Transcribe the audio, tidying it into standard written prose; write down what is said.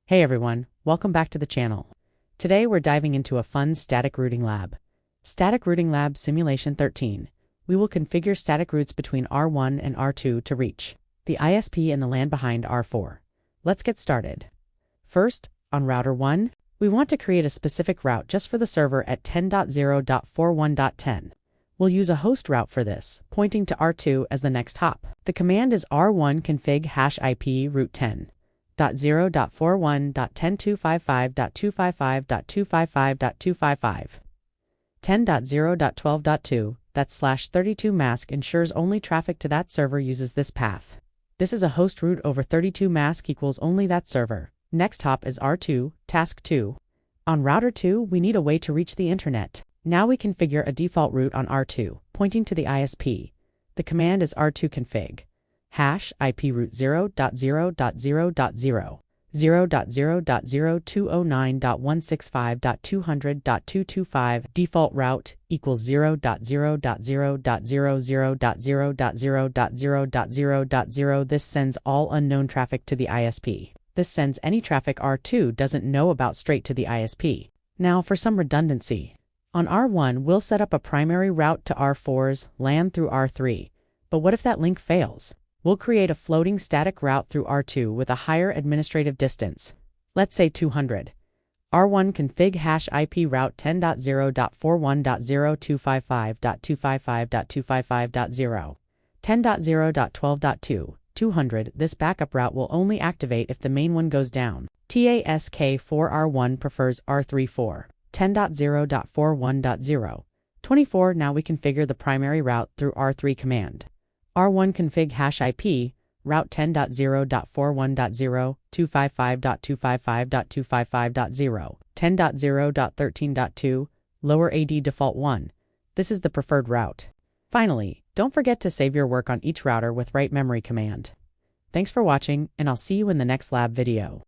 Hey everyone, welcome back to the channel. Today we're diving into a fun static routing lab. Static Routing Lab Simulation 13. We will configure static routes between R1 and R2 to reach the ISP and the LAN behind R4. Let's get started. First, on router 1, we want to create a specific route just for the server at 10.0.41.10. We'll use a host route for this, pointing to R2 as the next hop. The command is r1 config #IP route 10.0.41.10255.255.255.255. 10.0.12.2, that's /32 mask ensures only traffic to that server uses this path. This is a host route over 32 mask equals only that server. Next hop is R2, task 2. On router 2, we need a way to reach the internet. Now we configure a default route on R2, pointing to the ISP. The command is r2 config #IP route 0.0.0.0, 0.0.0209.165.200.225 default route equals 0.0.0.0.0.0.0.0.0. This sends all unknown traffic to the ISP. This sends any traffic R2 doesn't know about straight to the ISP. Now for some redundancy. On R1, we'll set up a primary route to R4's LAN through R3. But what if that link fails? We'll create a floating static route through R2 with a higher administrative distance. Let's say 200. R1 config #IP route 10.0.41.0255.255.255.0. 10.0.12.2, 200. This backup route will only activate if the main one goes down. Task for R1 prefers R34. 10.0.41.0. 24. Now we configure the primary route through R3 command. R1 config #IP route 10.0.41.0 255.255.255.0 10.0.13.2 lower AD default 1. This is the preferred route. Finally, don't forget to save your work on each router with write memory command. Thanks for watching, and I'll see you in the next lab video.